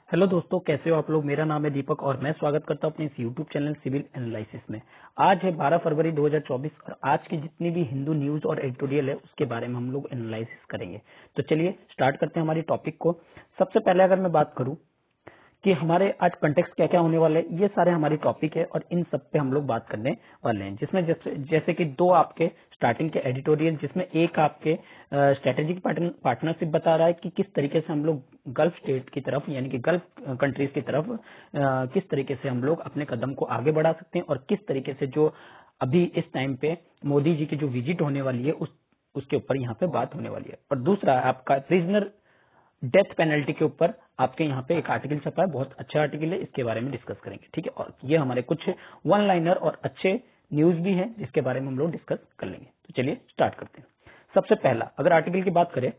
Hello दोस्तों, कैसे हो आप लोग। मेरा नाम है दीपक और मैं स्वागत करता हूं अपने इस यूट्यूब चैनल सिविल एनालिसिस में। आज है 12 फरवरी 2024 और आज की जितनी भी हिंदू न्यूज और एडिटोरियल है उसके बारे में हम लोग एनालिसिस करेंगे। तो चलिए स्टार्ट करते हैं हमारी टॉपिक को। सबसे पहले अगर मैं बात करूं कि हमारे आज कंटेक्स्ट क्या क्या होने वाले हैं, ये सारे हमारी टॉपिक है और इन सब पे हम लोग बात करने वाले हैं। जिसमें जैसे कि दो आपके स्टार्टिंग के एडिटोरियल, जिसमें एक आपके स्ट्रेटेजिक पार्टनरशिप बता रहा है कि किस तरीके से हम लोग गल्फ स्टेट की तरफ यानी कि गल्फ कंट्रीज की तरफ किस तरीके से हम लोग अपने कदम को आगे बढ़ा सकते हैं और किस तरीके से जो अभी इस टाइम पे मोदी जी की जो विजिट होने वाली है उसके ऊपर यहाँ पे बात होने वाली है। और दूसरा आपका प्रिजनर डेथ पेनल्टी के ऊपर आपके यहाँ पे एक आर्टिकल छपा है, बहुत अच्छा आर्टिकल है, इसके बारे में डिस्कस करेंगे। ठीक है, और ये हमारे कुछ वन लाइनर और अच्छे न्यूज भी हैं जिसके बारे में हम लोग डिस्कस कर लेंगे। तो चलिए स्टार्ट करते हैं। सबसे पहला अगर आर्टिकल की बात करें,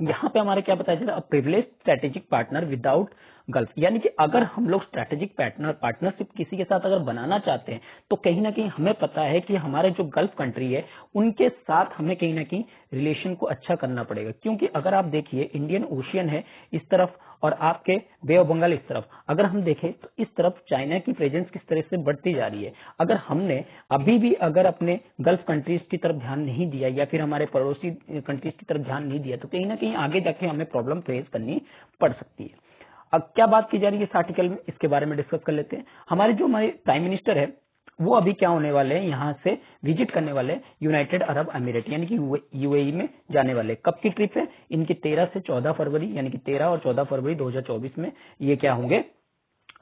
यहाँ पे हमारे क्या बताया जा रहा है, privilege strategic partner without gulf, यानी कि अगर हम लोग स्ट्रेटेजिक पार्टनरशिप किसी के साथ अगर बनाना चाहते हैं तो कहीं ना कहीं हमें पता है कि हमारे जो गल्फ कंट्री है उनके साथ हमें कहीं ना कहीं रिलेशन को अच्छा करना पड़ेगा। क्योंकि अगर आप देखिए इंडियन ओशियन है इस तरफ और आपके बे ऑफ बंगाल इस तरफ, अगर हम देखें तो इस तरफ चाइना की प्रेजेंस किस तरह से बढ़ती जा रही है। अगर हमने अभी भी अगर अपने गल्फ कंट्रीज की तरफ ध्यान नहीं दिया या फिर हमारे पड़ोसी कंट्रीज की तरफ ध्यान नहीं दिया तो कहीं ना कहीं आगे जाके हमें प्रॉब्लम फेस करनी पड़ सकती है। अब क्या बात की जा रही है इस आर्टिकल में, इसके बारे में डिस्कस कर लेते हैं। हमारे प्राइम मिनिस्टर है वो अभी क्या होने वाले हैं, यहाँ से विजिट करने वाले यूनाइटेड अरब अमीरेट यानी कि यूएई में जाने वाले। कब की ट्रिप है इनकी? 13 से 14 फरवरी यानी कि 13 और 14 फरवरी 2024 में ये क्या होंगे,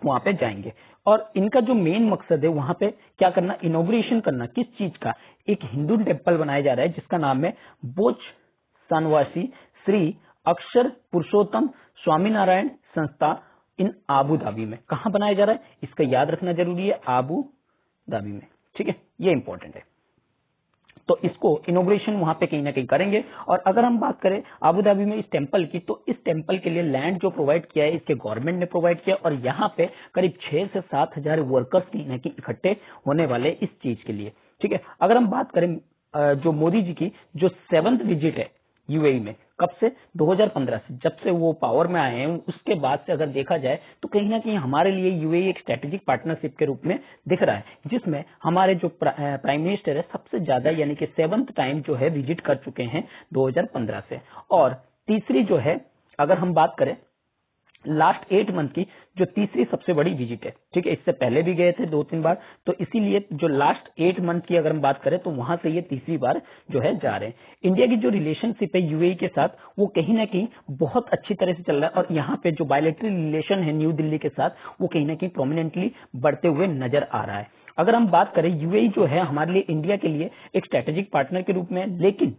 वहां पे जाएंगे। और इनका जो मेन मकसद है वहां पे क्या करना, इनोग्रेशन करना। किस चीज का? एक हिंदू टेम्पल बनाया जा रहा है जिसका नाम है बोच सनवासी श्री अक्षर पुरुषोत्तम स्वामीनारायण संस्था इन आबू धाबी में। कहां बनाया जा रहा है इसका याद रखना जरूरी है, आबू धाबी में। ठीक है, ये इंपॉर्टेंट है। तो इसको इनोग्रेशन वहां पे कहीं ना कहीं करेंगे। और अगर हम बात करें आबू धाबी में इस टेम्पल की, तो इस टेम्पल के लिए लैंड जो प्रोवाइड किया है इसके गवर्नमेंट ने प्रोवाइड किया और यहाँ पे करीब 6 से 7 हजार वर्कर्स कहीं ना कहीं इकट्ठे होने वाले इस चीज के लिए। ठीक है, अगर हम बात करें जो मोदी जी की जो 7th विजिट है यूएई में, कब से? 2015 से, जब से वो पावर में आए हैं उसके बाद से अगर देखा जाए तो कहीं ना कहीं हमारे लिए यूएई एक स्ट्रेटेजिक पार्टनरशिप के रूप में दिख रहा है, जिसमें हमारे जो प्राइम मिनिस्टर है सबसे ज्यादा यानी कि 7th टाइम जो है विजिट कर चुके हैं 2015 से। और तीसरी जो है अगर हम बात करें लास्ट 8 मंथ की जो तीसरी सबसे बड़ी विजिट है। ठीक है, इससे पहले भी गए थे 2-3 बार, तो इसीलिए जो लास्ट 8 मंथ की अगर हम बात करें तो वहां से ये तीसरी बार जो है जा रहे हैं। इंडिया की जो रिलेशनशिप है यूएई के साथ वो कहीं ना कहीं बहुत अच्छी तरह से चल रहा है और यहाँ पे जो बायलैटरल रिलेशन है न्यू दिल्ली के साथ वो कहीं ना कहीं प्रोमिनेंटली बढ़ते हुए नजर आ रहा है। अगर हम बात करें यूएई जो है हमारे लिए इंडिया के लिए एक स्ट्रेटेजिक पार्टनर के रूप में, लेकिन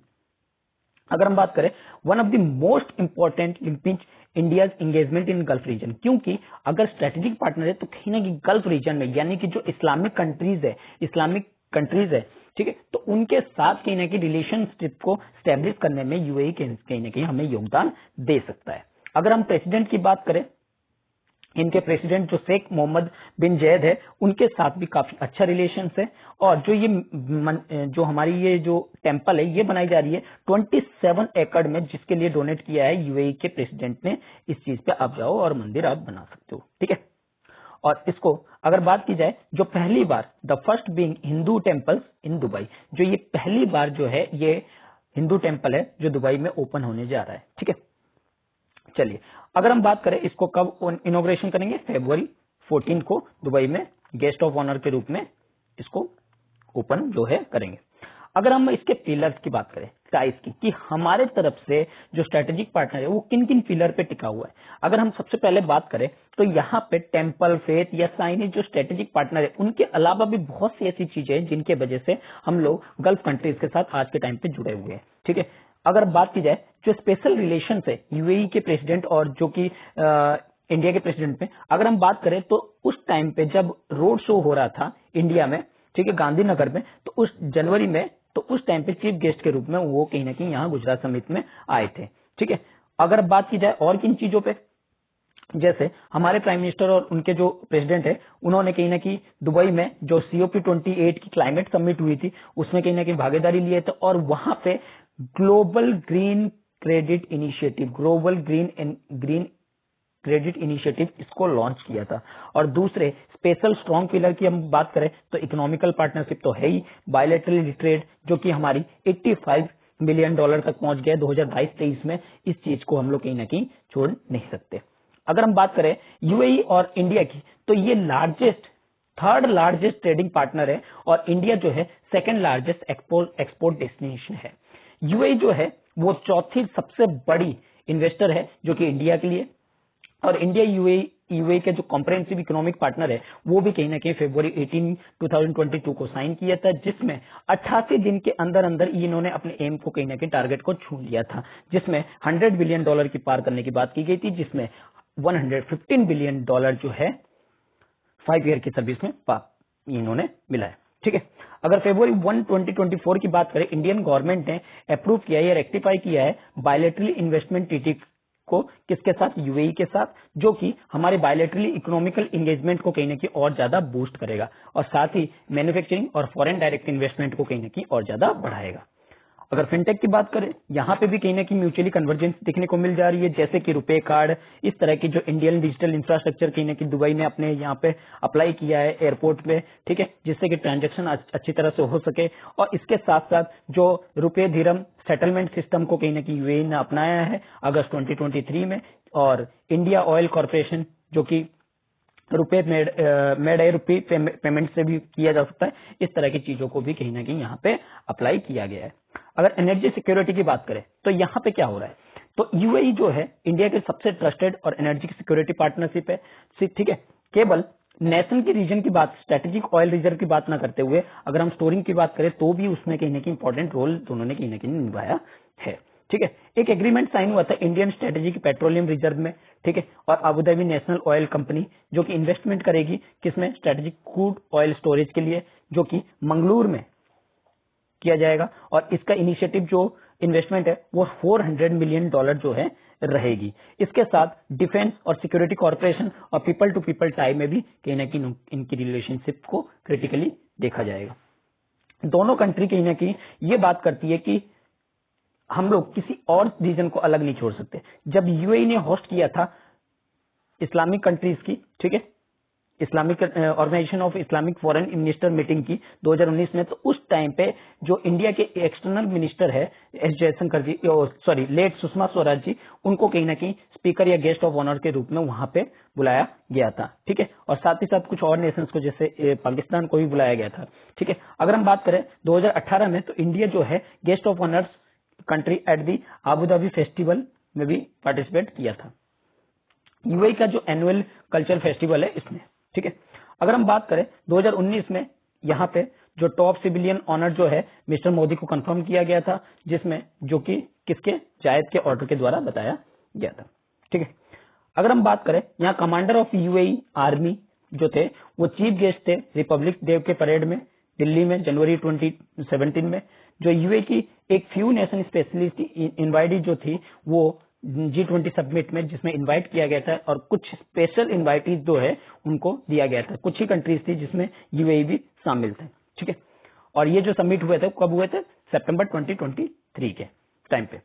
अगर हम बात करें one of the most important linking India's engagement in gulf region, क्योंकि अगर स्ट्रेटेजिक पार्टनर है तो कहीं ना कहीं गल्फ रीजन में यानी कि जो इस्लामिक कंट्रीज है, ठीक है, तो उनके साथ कहीं ना कहीं रिलेशनशिप को स्टैब्लिश करने में यूएई कहीं ना कहीं हमें योगदान दे सकता है। अगर हम प्रेसिडेंट की बात करें, इनके प्रेसिडेंट जो शेख मोहम्मद बिन जैद है उनके साथ भी काफी अच्छा रिलेशन है। और जो जो हमारी ये जो टेम्पल है ये बनाई जा रही है 27 एकड़ में, जिसके लिए डोनेट किया है यूएई के प्रेसिडेंट ने। इस चीज पे आप जाओ और मंदिर आप बना सकते हो। ठीक है, और इसको अगर बात की जाए जो पहली बार the first being Hindu temples in Dubai, जो ये पहली बार जो है ये हिंदू टेम्पल है जो दुबई में ओपन होने जा रहा है। ठीक है, चलिए अगर हम बात करें इसको कब इनोग्रेशन करेंगे, February 14 को दुबई में गेस्ट ऑफ ऑनर के रूप में इसको ओपन जो है करेंगे। अगर हम इसके पिलर्स की बात करें टाइस की, कि हमारे तरफ से जो स्ट्रेटेजिक पार्टनर है वो किन किन पिलर पे टिका हुआ है, अगर हम सबसे पहले बात करें तो यहाँ पे टेम्पल, फेथ या साइनेज जो स्ट्रेटेजिक पार्टनर है उनके अलावा भी बहुत सी ऐसी चीजें हैं जिनके वजह से हम लोग गल्फ कंट्रीज के साथ आज के टाइम पे जुड़े हुए हैं। ठीक है, अगर बात की जाए जो स्पेशल रिलेशन है यूएई के प्रेसिडेंट और जो कि इंडिया के प्रेसिडेंट में, अगर हम बात करें तो उस टाइम पे जब रोड शो हो रहा था इंडिया में, ठीक है, गांधीनगर में, तो उस जनवरी में, तो उस टाइम पे चीफ गेस्ट के रूप में वो कहीं ना कहीं यहाँ गुजरात समिट में आए थे। ठीक है, अगर बात की जाए और किन चीजों पे, जैसे हमारे प्राइम मिनिस्टर और उनके जो प्रेसिडेंट है उन्होंने कहीं ना कहीं दुबई में जो COP28 की क्लाइमेट समिट हुई थी उसमें कहीं ना कहीं भागीदारी लिए थे और वहां पे global green credit initiative, global green credit initiative इसको लॉन्च किया था। और दूसरे स्पेशल स्ट्रॉन्ग पिलर की हम बात करें तो इकोनॉमिकल पार्टनरशिप तो है ही, बायलैटरल ट्रेड जो कि हमारी 85 मिलियन डॉलर तक पहुंच गया 2022-23 में, इस चीज को हम लोग कहीं ना कहीं छोड़ नहीं सकते। अगर हम बात करें यूएई और इंडिया की, तो ये थर्ड लार्जेस्ट ट्रेडिंग पार्टनर है और इंडिया जो है सेकंड लार्जेस्ट एक्सपोर्ट डेस्टिनेशन है। यूएई जो है वो चौथी सबसे बड़ी इन्वेस्टर है जो कि इंडिया के लिए, और इंडिया यूएई के जो कॉम्प्रिहेंसिव इकोनॉमिक पार्टनर है वो भी कहीं ना कहीं फरवरी 18, 2022 को साइन किया था, जिसमें 88 दिन के अंदर अंदर इन्होंने अपने एम को कहीं ना कहीं टारगेट को छू लिया था, जिसमें $100 बिलियन की पार करने की बात की गई थी, जिसमें $115 बिलियन जो है 5 ईयर की सर्विस में इन्होंने मिला है। ठीक है, अगर फरवरी 1, 2024 की बात करें, इंडियन गवर्नमेंट ने अप्रूव किया है या रेक्टिफाई किया है बायलैटरल इन्वेस्टमेंट ट्रीटी को, किसके साथ? यूएई के साथ, जो कि हमारे बायलैटरली इकोनॉमिकल एंगेजमेंट को कहीं ना कहीं और ज्यादा बूस्ट करेगा और साथ ही मैन्युफैक्चरिंग और फॉरेन डायरेक्ट इन्वेस्टमेंट को कहीं ना कहीं और ज्यादा बढ़ाएगा। अगर फिनटेक की बात करें, यहाँ पे भी कहीं ना कहीं म्यूचुअली कन्वर्जेंस देखने को मिल जा रही है, जैसे कि रुपे कार्ड, इस तरह की जो इंडियन डिजिटल इंफ्रास्ट्रक्चर कहीं ना कहीं दुबई ने अपने यहाँ पे अप्लाई किया है एयरपोर्ट पे, ठीक है, जिससे कि ट्रांजैक्शन अच्छी तरह से हो सके। और इसके साथ साथ जो रुपे धीरम सेटलमेंट सिस्टम को कहीं ना कहीं यूएई ने अपनाया है अगस्त 2023 में, और इंडिया ऑयल कॉर्पोरेशन जो कि रुपए मेड ए रुपी पेमेंट से भी किया जा सकता है, इस तरह की चीजों को भी कहीं ना कहीं यहाँ पे अप्लाई किया गया है। अगर एनर्जी सिक्योरिटी की बात करें तो यहाँ पे क्या हो रहा है, तो यूएई जो है इंडिया के सबसे ट्रस्टेड और एनर्जी सिक्योरिटी पार्टनरशिप है, ठीक है। केवल नेशन की रीजन की बात, स्ट्रेटेजिक ऑयल रिजर्व की बात ना करते हुए अगर हम स्टोरिंग की बात करें तो भी उसमें कहीं ना कहीं इंपॉर्टेंट रोल दोनों ने कहीं ना कहीं निभाया है। ठीक है, एक एग्रीमेंट साइन हुआ था इंडियन स्ट्रेटेजिक पेट्रोलियम रिजर्व में, ठीक है, और Abu Dhabi national oil company जो कि इन्वेस्टमेंट करेगी किसमें? स्ट्रेटेजिक क्रूड ऑयल स्टोरेज के लिए, जो कि मंगलूर में किया जाएगा। और इसका इनिशिएटिव जो इन्वेस्टमेंट है वो $400 मिलियन जो है रहेगी। इसके साथ डिफेंस और सिक्योरिटी कॉर्पोरेशन और पीपल टू पीपल टाई में भी कहीं ना कहीं इनकी रिलेशनशिप को क्रिटिकली देखा जाएगा। दोनों कंट्री कहीं ना कहीं ये बात करती है कि हम लोग किसी और रीजन को अलग नहीं छोड़ सकते। जब यूएई ने होस्ट किया था इस्लामिक कंट्रीज की, ठीक है, Islamic organisation of Islamic foreign minister meeting की 2019 में, तो उस टाइम पे जो इंडिया के एक्सटर्नल मिनिस्टर है एस जयशंकर जी, सॉरी लेट सुषमा स्वराज जी, उनको कहीं ना कहीं स्पीकर या गेस्ट ऑफ ऑनर के रूप में वहां पे बुलाया गया था। ठीक है, और साथ ही साथ कुछ और नेशंस को जैसे पाकिस्तान को भी बुलाया गया था। ठीक है, अगर हम बात करें 2018 में, तो इंडिया जो है guest of honours country at the Abu Dhabi festival में भी पार्टिसिपेट किया था, यूएई का जो एनुअल कल्चर फेस्टिवल है इसमें। ठीक है, अगर हम बात करें 2019 में, यहाँ पे जो टॉप सिविलियन ऑनर जो है मिस्टर मोदी को कंफर्म किया गया था, जिसमें जो कि किसके? जायद के ऑर्डर के द्वारा बताया गया था। ठीक है, अगर हम बात करें यहाँ कमांडर ऑफ यूएई आर्मी जो थे वो चीफ गेस्ट थे रिपब्लिक डे के परेड में दिल्ली में जनवरी 2017 में। जो यूएई की एक फ्यू नेशन स्पेशलिस्ट इनवाइटी जो थी वो G20 समिट में, जिसमें इनवाइट किया गया था, और कुछ स्पेशल इनवाइटीज जो है उनको दिया गया था। कुछ ही कंट्रीज थी जिसमें यूएई भी शामिल थे। ठीक है, और ये जो समिट हुए थे कब हुए थे? सितंबर 2023 के टाइम पे।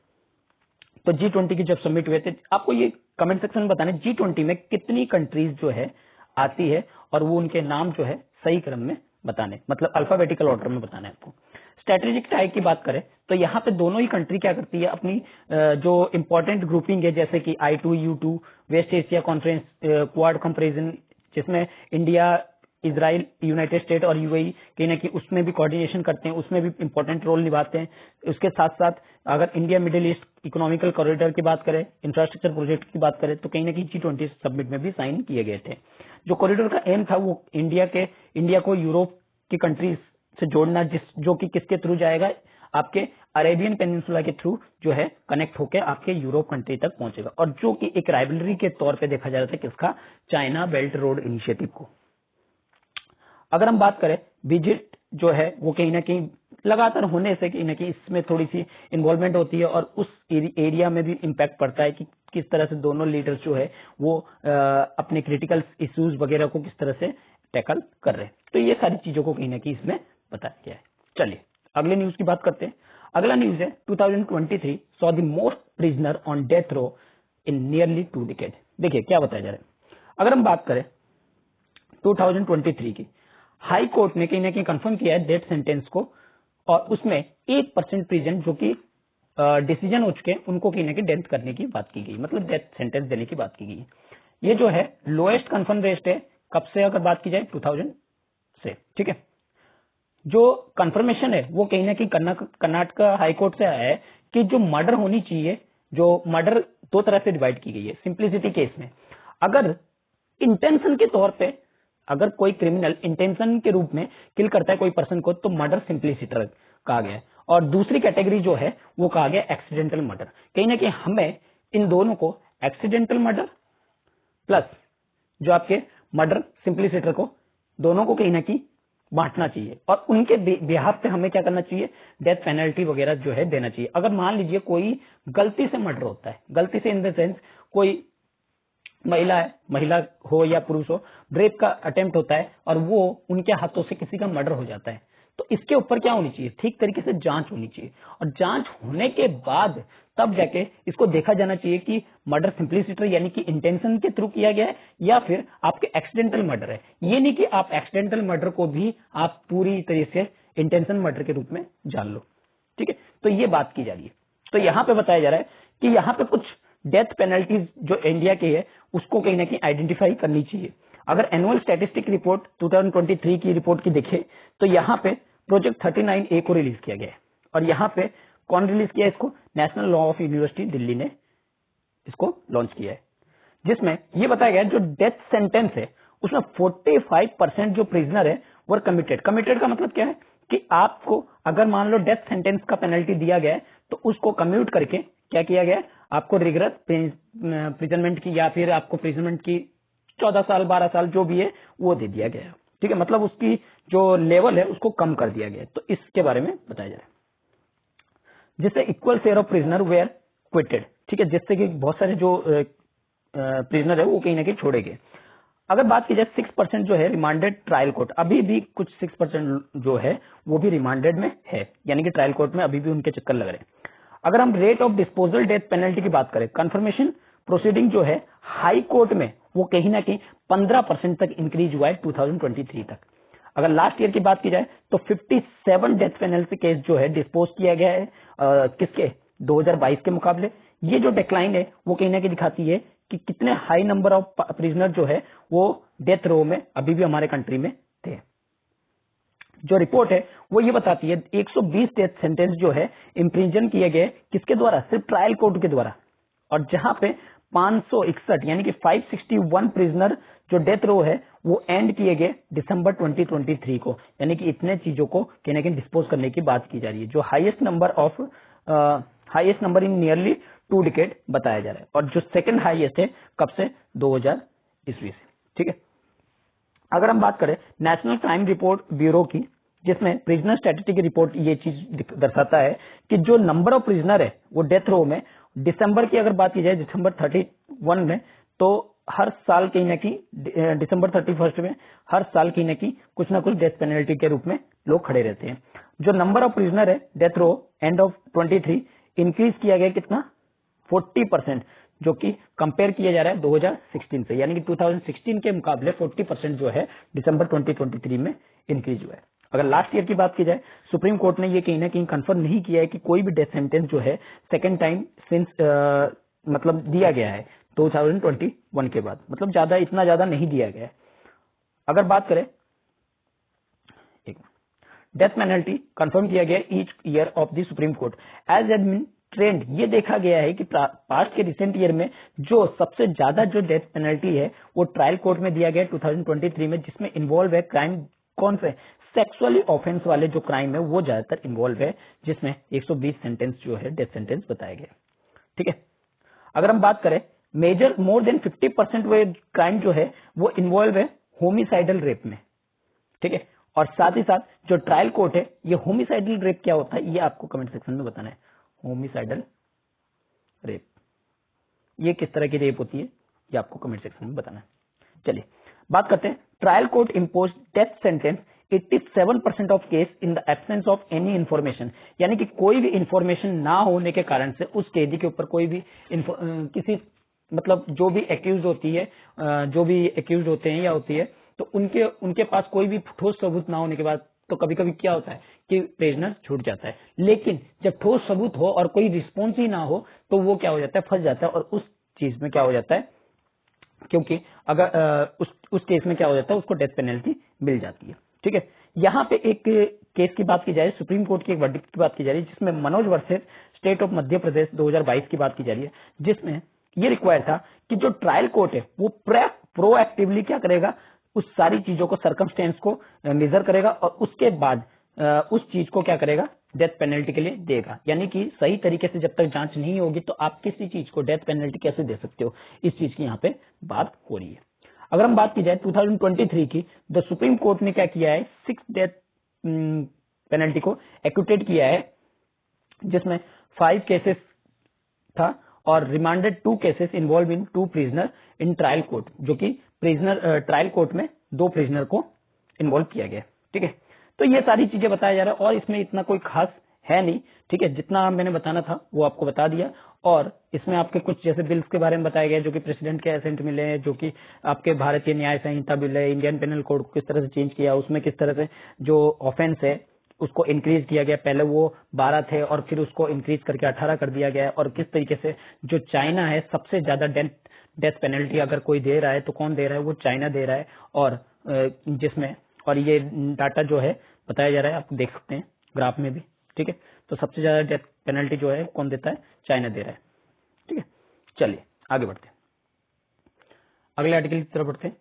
तो G20 की जब समिट हुए थे, आपको ये कमेंट सेक्शन में बताना G20 में कितनी कंट्रीज जो है आती है, और वो उनके नाम जो है सही क्रम में बताने, मतलब अल्फाबेटिकल ऑर्डर में बताना है आपको। स्ट्रेटेजिक टाई की बात करें तो यहाँ पे दोनों ही कंट्री क्या करती है, अपनी जो इंपॉर्टेंट ग्रुपिंग है, जैसे कि I2, U2, West Asia conference, Quad comparison, जिसमें इंडिया, इजराइल, यूनाइटेड स्टेट और यूएई कहीं ना कहीं उसमें भी कोऑर्डिनेशन करते हैं, उसमें भी इंपॉर्टेंट रोल निभाते हैं। उसके साथ साथ अगर India middle east economical corridor की बात करें, इंफ्रास्ट्रक्चर प्रोजेक्ट की बात करें, तो कहीं ना कहीं G20 समिट में भी साइन किए गए थे। जो कॉरिडोर का एम था वो इंडिया को यूरोप की कंट्रीज से जोड़ना, जो कि किसके थ्रू जाएगा? आपके अरेबियन पेनिनसुला के थ्रू जो है कनेक्ट होकर आपके यूरोप कंट्री तक पहुंचेगा, और जो कि एक राइवलरी के तौर पे देखा जा रहा था किसका? चाइना बेल्ट रोड इनिशिएटिव को। अगर हम बात करें विजिट जो है वो कहीं ना कहीं लगातार होने से कहीं ना कहीं इसमें थोड़ी सी इन्वॉल्वमेंट होती है, और उस एरिया में भी इम्पैक्ट पड़ता है कि किस तरह से दोनों लीडर्स जो है वो अपने क्रिटिकल इश्यूज वगैरह को किस तरह से टैकल कर रहे हैं। तो ये सारी चीजों को कहीं ना कहीं इसमें बताया गया है। चलिए अगले न्यूज की बात करते हैं। अगला न्यूज है 2023 saw the most prisoner on death row in nearly 2 decade. देखिए क्या बताया जा रहा है। अगर हम बात करें 2023 की, हाई कोर्ट ने कहीं ना कहीं कंफर्म किया है डेथ सेंटेंस को, और उसमें 1% प्रिजन जो कि डिसीजन हो चुके हैं उनको कहीं ना कहीं डेथ करने की बात की गई, मतलब डेथ सेंटेंस देने की बात की गई। ये जो है लोएस्ट कंफर्म रेट है, कब से अगर बात की जाए 2000 से, ठीक है। जो कंफर्मेशन है वो कहीं ना कहीं कर्नाटक हाई कोर्ट से आया है कि जो मर्डर होनी चाहिए, जो मर्डर दो तरह से डिवाइड की गई है सिंप्लिसिटी केस में। अगर इंटेंशन के तौर पे अगर कोई क्रिमिनल इंटेंशन के रूप में किल करता है कोई पर्सन को, तो मर्डर सिंप्लिसिटर कहा गया है। और दूसरी कैटेगरी जो है वो कहा गया एक्सीडेंटल मर्डर। कहीं ना कहीं हमें इन दोनों को, एक्सीडेंटल मर्डर प्लस जो आपके मर्डर सिंप्लिसिटर को, दोनों को कहीं ना कहीं बांटना चाहिए, और उनके बिहाफ पे हमें क्या करना चाहिए, डेथ पेनल्टी वगैरह जो है देना चाहिए। अगर मान लीजिए कोई गलती से मर्डर होता है, गलती से इन द सेंस कोई महिला है, महिला हो या पुरुष हो, रेप का अटेम्प्ट होता है और वो उनके हाथों से किसी का मर्डर हो जाता है, तो इसके ऊपर क्या होनी चाहिए, ठीक तरीके से जांच होनी चाहिए। और जांच होने के बाद तब जाके इसको देखा जाना चाहिए कि मर्डर सिंप्लिसिटर यानी कि इंटेंशन के थ्रू किया गया है या फिर आपके एक्सीडेंटल मर्डर है। ये नहीं कि आप एक्सीडेंटल मर्डर को भी आप पूरी तरीके से इंटेंशन मर्डर के रूप में जान लो, ठीक है। तो ये बात की जा रही है। तो यहाँ पे बताया जा रहा है कि यहाँ पे कुछ डेथ पेनल्टीज जो इंडिया की है उसको कहीं ना कहीं आइडेंटिफाई करनी चाहिए। अगर एनुअल स्टैटिस्टिक रिपोर्ट 2023 की रिपोर्ट की देखें तो यहाँ पे प्रोजेक्ट 39A को रिलीज किया गया है, और यहाँ पे कौन रिलीज किया है इसको, national law of university Delhi ने इसको लॉन्च किया है, जिसमें ये बताया गया जो डेथ सेंटेंस है उसमें 45% जो प्रिजनर है वो कमिटेड। कमिटेड का मतलब क्या है कि आपको अगर मान लो डेथ सेंटेंस का पेनल्टी दिया गया है तो उसको कम्यूट करके क्या किया गया, आपको रिग्रेस प्रिजनमेंट की या फिर आपको प्रिजनमेंट की 14 साल 12 साल जो भी है वो दे दिया गया है, ठीक है। मतलब उसकी जो लेवल है उसको कम कर दिया गया है। तो इसके बारे में बताया जा रहा है, जिससे equal share of prisoner were quitted, ठीक है, जिससे कि बहुत सारे जो प्रिजनर है वो कहीं ना कहीं छोड़े गए। अगर बात की जाए 6% जो है रिमांडेड ट्रायल कोर्ट, अभी भी कुछ 6% जो है वो भी रिमांडेड में है, यानी कि ट्रायल कोर्ट में अभी भी उनके चक्कर लग रहे हैं। अगर हम rate of disposal death penalty की बात करें, कंफर्मेशन प्रोसीडिंग जो है हाई कोर्ट में वो कहीं ना कहीं 15% तक इंक्रीज हुआ है 2023 तक। अगर लास्ट ईयर की बात की जाए तो 57 डेथ पेनल्टी केस जो है डिस्पोज किया गया है किसके 2022 के मुकाबले। ये जो डिक्लाइन है वो कहीं ना कहीं दिखाती है कि कितने हाई नंबर ऑफ प्रिजनर जो है वो डेथ रो में अभी भी हमारे कंट्री में थे। जो रिपोर्ट है वो ये बताती है 120 डेथ सेंटेंस जो है इम्प्रिजन किए गए किसके द्वारा, सिर्फ ट्रायल कोर्ट के द्वारा, और जहां पे 561 यानी कि 561 प्रिजनर जो डेथ रो है वो एंड किए गए दिसंबर 2023 को, यानी कि इतने चीजों को कहीं ना कहीं डिस्पोज करने की बात की जा रही है, जो highest number in nearly 2 decade बताया जा रहा है, और जो सेकंड हाईएस्ट है कब से, 2000 ईस्वी से, ठीक है। अगर हम बात करें नेशनल क्राइम रिपोर्ट ब्यूरो की, जिसमें प्रिजनर स्टैटिस्टिक रिपोर्ट ये चीज दर्शाता है कि जो नंबर ऑफ प्रिजनर है वो डेथ रो में दिसंबर की अगर बात की जाए दिसंबर 31 में, तो हर साल कहीं ना कहीं दिसंबर 31 में हर साल कहीं ना कहीं कुछ ना कुछ डेथ पेनल्टी के रूप में लोग खड़े रहते हैं। जो नंबर ऑफ प्रिजनर है death row end of 23 increase किया गया कितना, 40%, जो कि कंपेयर किया जा रहा है 2016 से, यानी कि 2016 के मुकाबले 40% जो है दिसंबर 2023 में इंक्रीज हुआ है। अगर लास्ट ईयर की बात की जाए, सुप्रीम कोर्ट ने ये कहीं ना कहीं कंफर्म नहीं किया है कि कोई भी डेथ सेंटेंस जो है सेकेंड टाइम सिंस मतलब दिया गया है 2021 के बाद, मतलब ज्यादा इतना ज्यादा नहीं दिया गया है। अगर बात करें डेथ पेनल्टी कंफर्म किया गया each year of the Supreme Court as admin trend, ये देखा गया है कि पास्ट के रिसेंट ईयर में जो सबसे ज्यादा जो डेथ पेनल्टी है वो ट्रायल कोर्ट में दिया गया 2023 में, जिसमें इन्वॉल्व है क्राइम कौन से, सेक्सुअली ऑफेंस वाले जो क्राइम है वो ज्यादातर इन्वॉल्व है, जिसमें 120 सेंटेंस जो है डेथ सेंटेंस बताया गया, ठीक है। अगर हम बात करें मेजर मोर देन 50% वे क्राइम जो है वो इन्वॉल्व है होमिसाइडल रेप में, ठीक है। और साथ ही साथ जो ट्रायल कोर्ट है, ये होमिसाइडल रेप क्या होता है ये आपको कमेंट सेक्शन में बताना है। होमिसाइडल रेप ये किस तरह की रेप होती है ये आपको कमेंट सेक्शन में बताना है। चलिए बात करते हैं trial court impose death sentence 87% of case in the absence of any information, यानी कि कोई भी इंफॉर्मेशन ना होने के कारण से उस कैदी के ऊपर कोई भी किसी मतलब जो भी एक्यूज होती है, जो भी एक्यूज होते हैं या होती है, तो उनके उनके पास कोई भी ठोस सबूत ना होने के बाद तो कभी कभी क्या होता है कि प्रिजनर छूट जाता है। लेकिन जब ठोस सबूत हो और कोई रिस्पॉन्स ही ना हो तो वो क्या हो जाता है, फंस जाता है। और उस चीज में क्या हो जाता है, क्योंकि अगर उस केस में क्या हो जाता है, उसको डेथ पेनल्टी मिल जाती है। ठीक है, यहाँ पे एक केस की बात की जाए, सुप्रीम कोर्ट की एक वर्डिक्ट की बात की जा रही है, जिसमें Manoj versus state of Madhya Pradesh 2022 की बात की जा रही है, जिसमें ये रिक्वायर था कि जो ट्रायल कोर्ट है वो प्रोएक्टिवली क्या करेगा, उस सारी चीजों को, सर्कमस्टेंस को मेजर करेगा और उसके बाद उस चीज को क्या करेगा, डेथ पेनल्टी के लिए देगा। यानी कि सही तरीके से जब तक जांच नहीं होगी तो आप किसी चीज को डेथ पेनल्टी कैसे दे सकते हो, इस चीज की यहाँ पे बात हो रही है। अगर हम बात की जाए 2023 की, द सुप्रीम कोर्ट ने क्या किया है, 6 डेथ पेनल्टी को एक्यूटेड किया है, जिसमें 5 केसेस था और remanded 2 cases involve in 2 prisoner in trial court, जो कि प्रिजनर ट्रायल कोर्ट में 2 प्रिजनर को इन्वॉल्व किया गया। ठीक है, तो ये सारी चीजें बताया जा रहा है और इसमें इतना कोई खास है नहीं। ठीक है, जितना मैंने बताना था वो आपको बता दिया। और इसमें आपके कुछ जैसे बिल्स के बारे में बताया गया जो कि प्रेसिडेंट के एसेंट मिले हैं, जो कि आपके भारतीय न्याय संहिता बिल है, इंडियन पेनल कोड को किस तरह से चेंज किया, उसमें किस तरह से जो ऑफेंस है उसको इंक्रीज किया गया, पहले वो 12 थे और फिर उसको इंक्रीज करके 18 कर दिया गया है। और किस तरीके से जो चाइना है सबसे ज्यादा डेथ पेनल्टी अगर कोई दे रहा है तो कौन दे रहा है, वो चाइना दे रहा है। और जिसमें और ये डाटा जो है बताया जा रहा है, आप देख सकते हैं ग्राफ में भी। ठीक है, तो सबसे ज्यादा डेथ पेनल्टी जो है कौन देता है, चाइना दे रहा है। ठीक है, चलिए आगे बढ़ते हैं, अगले आर्टिकल की तरफ बढ़ते हैं।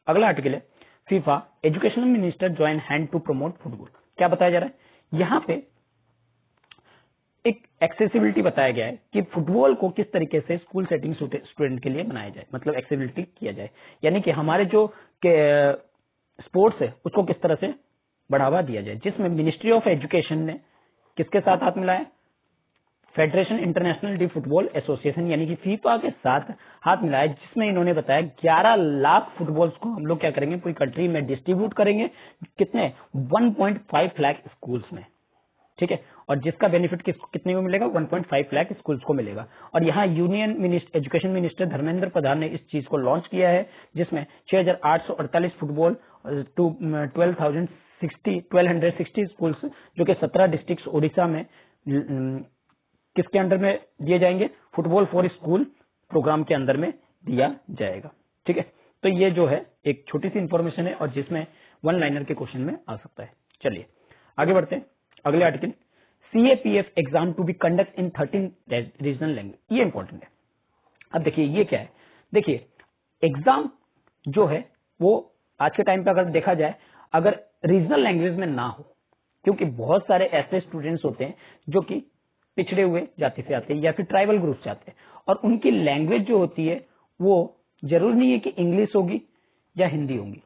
अगला आर्टिकल है FIFA educational minister join hand to promote football. क्या बताया जा रहा है यहाँ पे, एक एक्सेसिबिलिटी बताया गया है कि फुटबॉल को किस तरीके से स्कूल सेटिंग स्टूडेंट के लिए बनाया जाए, मतलब एक्सेसिबिलिटी किया जाए। यानी कि हमारे जो स्पोर्ट्स है उसको किस तरह से बढ़ावा दिया जाए, जिसमें मिनिस्ट्री ऑफ एजुकेशन ने किसके साथ हाथ मिलाया, federation international D football association यानी कि फीफा के साथ हाथ मिलाया, जिसमें इन्होंने बताया 11 लाख फुटबॉल्स को हम लोग क्या करेंगे, पूरी कंट्री में डिस्ट्रीब्यूट करेंगे। कितने, 1.5 लाख स्कूल्स में। ठीक है, और जिसका बेनिफिट कितने को मिलेगा, 1.5 लाख स्कूल्स को मिलेगा। और यहाँ union education minister Dharmendra Pradhan ने इस चीज को लॉन्च किया है, जिसमें 6,848 फुटबॉल 1260 स्कूल्स जो कि 17 डिस्ट्रिक्ट ओडिशा में किसके अंडर में दिए जाएंगे, फुटबॉल फॉर स्कूल प्रोग्राम के अंदर में दिया जाएगा। ठीक है, तो ये जो है एक छोटी सी इंफॉर्मेशन है और जिसमें 1 लाइनर के क्वेश्चन में आ सकता है। चलिए आगे बढ़ते हैं, अगले article, CAPF exam to be conduct in 13 regional language. ये इंपॉर्टेंट है। अब देखिए ये क्या है, देखिए एग्जाम जो है वो आज के टाइम पे अगर देखा जाए, अगर रीजनल लैंग्वेज में ना हो, क्योंकि बहुत सारे ऐसे स्टूडेंट्स होते हैं जो कि पिछड़े हुए जाति से आते हैं या फिर ट्राइबल ग्रुप से आते हैं, और उनकी लैंग्वेज जो होती है वो जरूरी नहीं है कि इंग्लिश होगी या हिंदी होगी।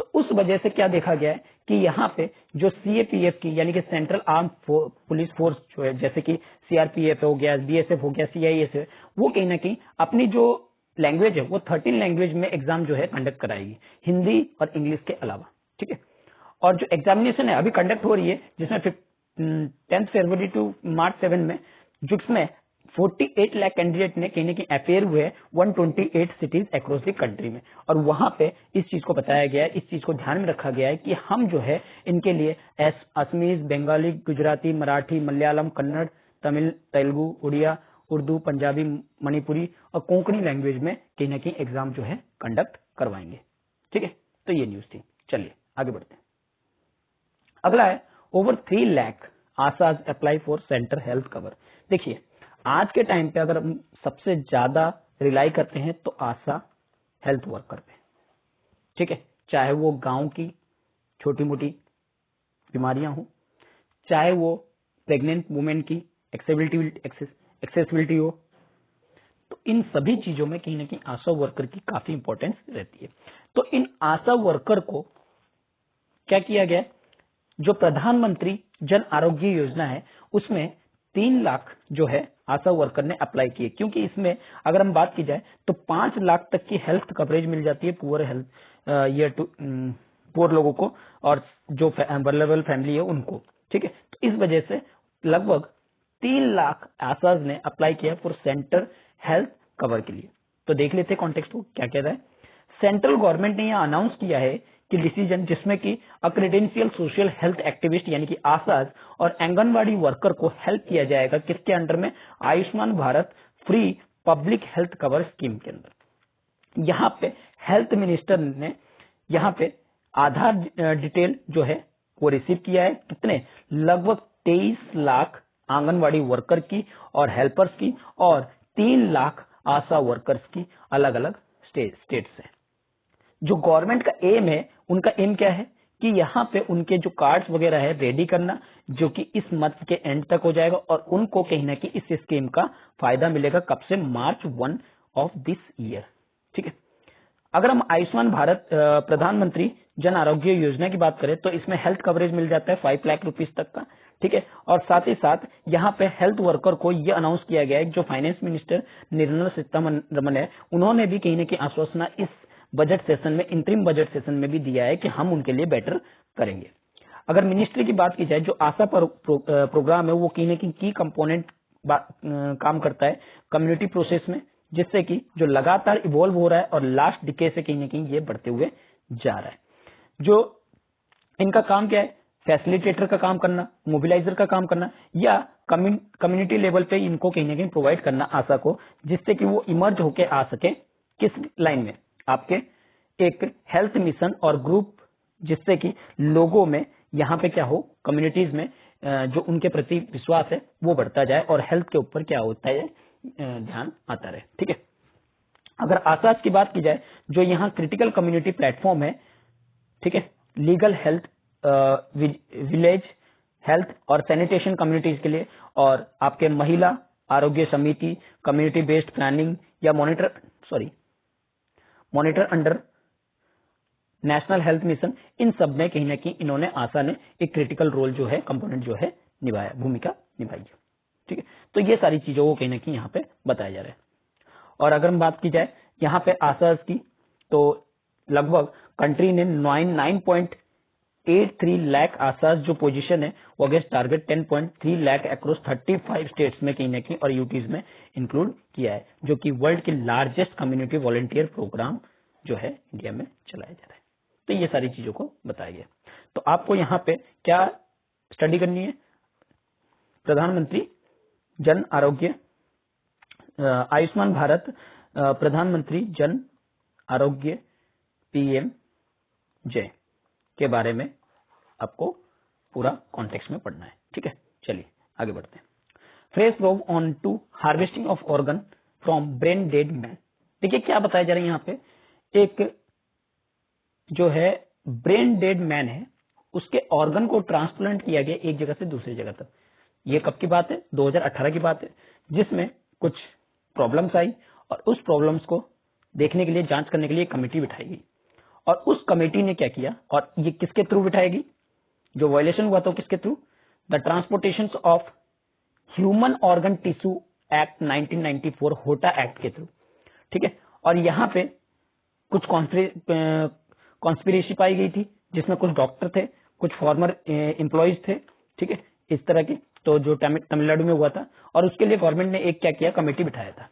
तो उस वजह से क्या देखा गया है कि यहाँ पे जो CAPF की यानी कि सेंट्रल आर्म पुलिस फोर्स जो है, जैसे कि CRPF हो गया, BSF हो गया, CIS है, वो कहीं ना कहीं अपनी जो लैंग्वेज है वो 13 लैंग्वेज में एग्जाम जो है कंडक्ट कराएगी, हिंदी और इंग्लिश के अलावा। ठीक है, और जो एग्जामिनेशन है अभी कंडक्ट हो रही है, जिसमें 10 फरवरी टू मार्च 7 में, जिसमें 48 लाख कैंडिडेट ने कहीं ना कहीं अपेयर हुए 128 सिटीज अक्रॉस द कंट्री में। और वहां पे इस चीज को बताया गया है, इस चीज को ध्यान में रखा गया है कि हम जो है इनके लिए असमीज, बंगाली, गुजराती, मराठी, मलयालम, कन्नड़, तमिल, तेलुगु, उड़िया, उर्दू, पंजाबी, मणिपुरी और कोंकणी लैंग्वेज में कहीं ना कहीं एग्जाम जो है कंडक्ट करवाएंगे। ठीक है, तो ये न्यूज थी। चलिए आगे बढ़ते हैं, अगला है over 3 lakh Asha's apply for centre health cover. देखिए आज के टाइम पे अगर हम सबसे ज्यादा रिलाई करते हैं तो आशा हेल्थ वर्कर पे। ठीक है, चाहे वो गांव की छोटी मोटी बीमारियां हो, चाहे वो प्रेग्नेंट वुमेन की एक्सेसिबिलिटी हो, तो इन सभी चीजों में कहीं ना कहीं आशा वर्कर की काफी इंपॉर्टेंस रहती है। तो इन आशा वर्कर को क्या किया गया, जो प्रधानमंत्री जन आरोग्य योजना है उसमें 3 लाख जो है आशा वर्कर ने अप्लाई किए, क्योंकि इसमें अगर हम बात की जाए तो 5 लाख तक की हेल्थ कवरेज मिल जाती है पुअर लोगों को और जो वल्नरेबल फैमिली है उनको। ठीक है। तो इस वजह से लगभग 3 लाख आशाज ने अप्लाई किया फॉर सेंटर हेल्थ कवर के लिए। तो देख लेते हैं कॉन्टेक्स्ट को क्या कह रहा है। सेंट्रल गवर्नमेंट ने यह अनाउंस किया है कि डिसीजन जिसमें कि अक्रेडेंशियल सोशल हेल्थ एक्टिविस्ट यानी कि आशाज और आंगनवाड़ी वर्कर को हेल्प किया जाएगा किसके अंडर में, Ayushman Bharat free public health cover scheme के अंदर। यहाँ पे हेल्थ मिनिस्टर ने यहाँ पे आधार डिटेल जो है वो रिसीव किया है, कितने, लगभग 23 लाख आंगनवाड़ी वर्कर की और हेल्पर्स की और 3 लाख आशा वर्कर्स की अलग अलग स्टेट से। जो गवर्नमेंट का एम है, उनका एम क्या है कि यहाँ पे उनके जो कार्ड्स वगैरह है रेडी करना, जो कि इस मंथ के एंड तक हो जाएगा और उनको कहीं ना कहीं इस स्कीम का फायदा मिलेगा कब से, March 1 ऑफ दिस ईयर। ठीक है। अगर हम आयुष्मान भारत प्रधानमंत्री जन आरोग्य योजना की बात करें तो इसमें हेल्थ कवरेज मिल जाता है 5 लाख रुपीस तक का। ठीक है। और साथ ही साथ यहाँ पे हेल्थ वर्कर को यह अनाउंस किया गया है, जो फाइनेंस मिनिस्टर निर्मला सीतारमण है, उन्होंने भी कहीं ना कहीं आश्वासन इस बजट सेशन में, इंटरिम बजट सेशन में भी दिया है कि हम उनके लिए बेटर करेंगे। अगर मिनिस्ट्री की बात की जाए, जो आशा प्रोग्राम है वो कहीं ना कहीं की कंपोनेंट काम करता है कम्युनिटी प्रोसेस में, जिससे कि जो लगातार इवॉल्व हो रहा है और लास्ट डिके से कहीं ना कहीं ये बढ़ते हुए जा रहा है। जो इनका काम क्या है, फैसिलिटेटर का काम करना, मोबिलाइजर का काम करना, या कम्युनिटी लेवल पे इनको कहीं ना कहीं प्रोवाइड करना आशा को, जिससे कि वो इमर्ज होके आ सके किस लाइन में, आपके एक हेल्थ मिशन और ग्रुप, जिससे कि लोगों में यहाँ पे क्या हो, कम्युनिटीज में जो उनके प्रति विश्वास है वो बढ़ता जाए और हेल्थ के ऊपर क्या होता है ध्यान आता रहे। ठीक है। अगर आशाज की बात की जाए, जो यहाँ क्रिटिकल कम्युनिटी प्लेटफॉर्म है, ठीक है, लीगल हेल्थ, विलेज हेल्थ और सैनिटेशन कम्युनिटीज के लिए, और आपके महिला आरोग्य समिति, कम्युनिटी बेस्ड प्लानिंग या monitor under national health mission, इन सब में कहीं ना कहीं इन्होंने, आशा ने एक क्रिटिकल रोल जो है, कंपोनेंट जो है निभाया, भूमिका निभाई है। ठीक है। तो ये सारी चीजों को कहीं ना कहीं यहाँ पे बताया जा रहा है। और अगर हम बात की जाए यहाँ पे आशाज की, तो लगभग कंट्री ने 9.83 लाख आशाज जो पोजीशन है वो against target 10.3 lakh across 35 states में कहीं ना कहीं और यूटीज में इंक्लूड किया है, जो कि वर्ल्ड की लार्जेस्ट कम्युनिटी वॉलंटियर प्रोग्राम जो है इंडिया में चलाया जा रहा है। तो ये सारी चीजों को बताया गया। तो आपको यहाँ पे क्या स्टडी करनी है, प्रधानमंत्री जन आरोग्य, आयुष्मान भारत प्रधानमंत्री जन आरोग्य PMJ के बारे में आपको पूरा कॉन्टेक्स्ट में पढ़ना है। ठीक है। चलिए आगे बढ़ते हैं। Fresh probe on to harvesting of organ from brain dead man. देखिए क्या बताया जा रहा है यहाँ पे, एक जो है ब्रेन डेड मैन है, उसके ऑर्गन को ट्रांसप्लांट किया गया एक जगह से दूसरी जगह तक। ये कब की बात है, 2018 की बात है, जिसमें कुछ प्रॉब्लम्स आई और उस प्रॉब्लम्स को देखने के लिए, जांच करने के लिए एक कमेटी बिठाई गई। और उस कमेटी ने क्या किया, और ये किसके थ्रू बिठाएगी, जो वायलेशन हुआ तो किसके through, the transportation of human organ tissue act 1994, होटा एक्ट के थ्रू। ठीक है। और यहाँ पे कुछ कॉन्स्पिरेसी पाई गई थी, जिसमें कुछ डॉक्टर थे, कुछ फॉर्मर एम्प्लॉइज थे। ठीक है। इस तरह की, तो जो तमिलनाडु में हुआ था, और उसके लिए गवर्नमेंट ने एक क्या किया, कमेटी बिठाया था।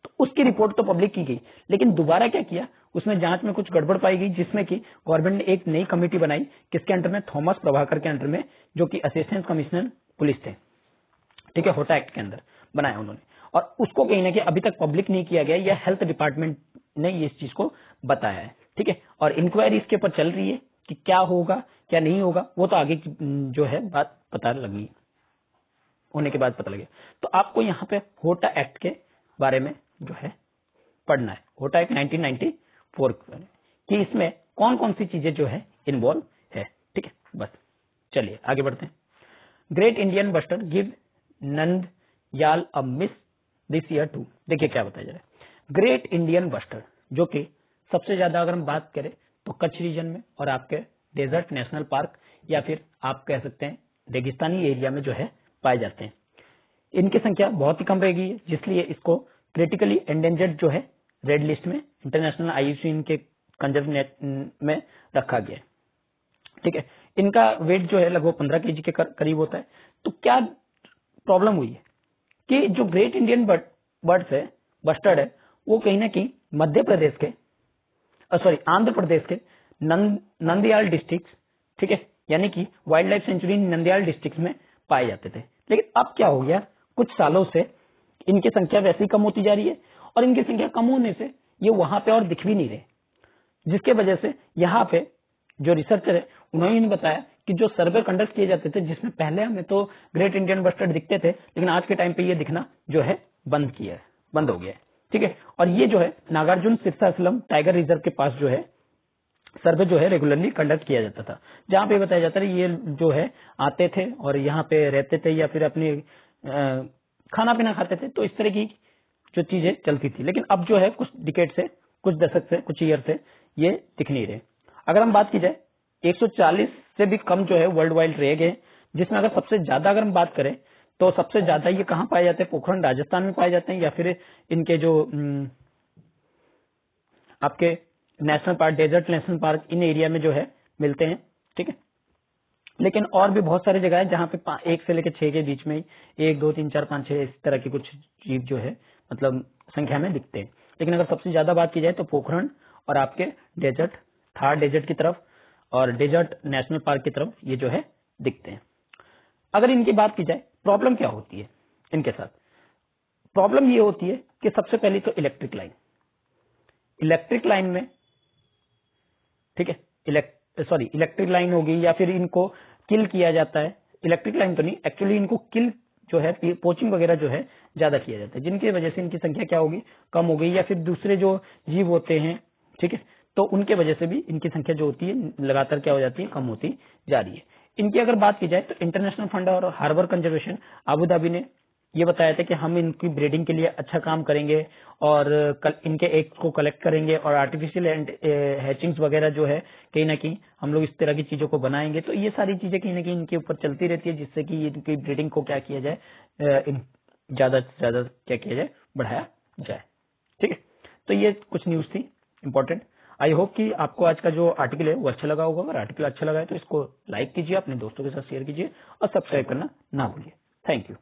तो उसकी रिपोर्ट तो पब्लिक की गई, लेकिन दोबारा क्या किया, उसमें जांच में कुछ गड़बड़ पाई गई, जिसमें कि गवर्नमेंट ने एक नई कमेटी बनाई, किसके अंडर में, थॉमस प्रभाकर के अंडर में, जो कि असिस्टेंट कमिश्नर पुलिस थे। ठीक है। होटा एक्ट के अंदर बनाया उन्होंने, और उसको कहीं ना कहीं अभी तक पब्लिक नहीं किया गया, या हेल्थ डिपार्टमेंट ने ये इस चीज को बताया है। ठीक है। और इंक्वायरी इसके ऊपर चल रही है कि क्या होगा क्या नहीं होगा, वो तो आगे की जो है बात पता लगी, होने के बाद पता लगे। तो आपको यहाँ पे होटा एक्ट के बारे में जो है पढ़ना है, होटा एक्ट 1994 कि इसमें कौन कौन सी चीजें जो है इन्वॉल्व है। ठीक है। बस चलिए आगे बढ़ते हैं। Great Indian bustard give Nandyal a miss this year too. देखिए क्या बताया जा रहा है, ग्रेट इंडियन बस्टर, जो कि सबसे ज्यादा अगर हम बात करें तो कच्छ रीजन में और आपके डेजर्ट नेशनल पार्क, या फिर आप कह सकते हैं रेगिस्तानी एरिया में जो है पाए जाते हैं। इनकी संख्या बहुत ही कम रह गई है, जिसलिए इसको क्रिटिकली एंडेंजर्ड जो है रेड लिस्ट में इंटरनेशनल IUCN के कंजर्व में रखा गया है। ठीक है। इनका वेट जो है लगभग 15 केजी के करीब होता है। तो क्या प्रॉब्लम हुई है कि जो ग्रेट इंडियन बस्टर्ड है वो कहीं ना कहीं मध्य प्रदेश के आंध्र प्रदेश के नंदयाल डिस्ट्रिक्ट, ठीक है, यानी कि wild life sanctuary Nandyal district में पाए जाते थे। लेकिन अब क्या हो गया, कुछ सालों से इनकी संख्या वैसे ही कम होती जा रही है और इनकी संख्या कम होने से ये वहां पे और दिख भी नहीं रहे, जिसके वजह से यहाँ पे जो रिसर्चर है उन्होंने बताया कि जो सर्वे कंडक्ट किए जाते थे जिसमें पहले हमें तो ग्रेट इंडियन बस्टर्ड दिखते थे, लेकिन आज के टाइम पे ये दिखना जो है बंद हो गया है। ठीक है। और ये जो है नागार्जुन सिरसासलम टाइगर रिजर्व के पास जो है सर्वे जो है रेगुलरली कंडक्ट किया जाता था, जहां पे बताया जाता है ये जो है आते थे और यहाँ पे रहते थे या फिर अपने खाना पीना खाते थे। तो इस तरह की जो चीजें चलती थी, लेकिन अब जो है कुछ डिकेड से, कुछ दशक से, कुछ ईयर से ये दिख नहीं रहे। अगर हम बात की जाए 140 से भी कम जो है वर्ल्ड वाइड रह गए, जिसमें अगर सबसे ज्यादा अगर हम बात करें तो सबसे ज्यादा ये कहाँ पाए जाते हैं, पोखरण राजस्थान में पाए जाते हैं, या फिर इनके जो आपके national park, desert national park, इन एरिया में जो है मिलते हैं। ठीक है। लेकिन और भी बहुत सारी जगह है जहाँ पे 1 से लेकर 6 के बीच में 1, 2, 3, 4, 5, 6 इस तरह की कुछ जीव जो है मतलब संख्या में दिखते हैं। लेकिन अगर सबसे ज्यादा बात की जाए तो पोखरण और आपके डेजर्ट, थार डेजर्ट की तरफ और डेजर्ट नेशनल पार्क की तरफ ये जो है दिखते हैं। अगर इनकी बात की जाए प्रॉब्लम क्या होती है इनके साथ, प्रॉब्लम ये होती है कि सबसे पहले तो इलेक्ट्रिक लाइन में, ठीक है, इलेक्ट्रिक लाइन होगी या फिर इनको किल किया जाता है। इलेक्ट्रिक लाइन तो नहीं, एक्चुअली इनको किल जो है पोचिंग वगैरह जो है ज्यादा किया जाता है, जिनकी वजह से इनकी संख्या क्या होगी, कम हो गई, या फिर दूसरे जो जीव होते हैं, ठीक है, तो उनके वजह से भी इनकी संख्या जो होती है लगातार क्या हो जाती है, कम होती जा रही है। इनकी अगर बात की जाए तो इंटरनेशनल फंड और हार्बर कंजर्वेशन आबू धाबी ने ये बताया था कि हम इनकी ब्रीडिंग के लिए अच्छा काम करेंगे और इनके एग्स को कलेक्ट करेंगे और आर्टिफिशियल हैचिंग्स वगैरह जो है कहीं ना कहीं हम लोग इस तरह की चीजों को बनाएंगे। तो ये सारी चीजें कहीं ना कहीं इनके ऊपर चलती रहती है, जिससे कि इनकी ब्रीडिंग को क्या किया जाए, ज्यादा से ज्यादा क्या किया जाए, बढ़ाया जाए। ठीक है। तो ये कुछ न्यूज थी इंपॉर्टेंट। आई होप कि आपको आज का जो आर्टिकल है वो अच्छा लगा होगा। अगर आर्टिकल अच्छा लगा है तो इसको लाइक कीजिए, अपने दोस्तों के साथ शेयर कीजिए और सब्सक्राइब करना ना भूलिए। Thank you.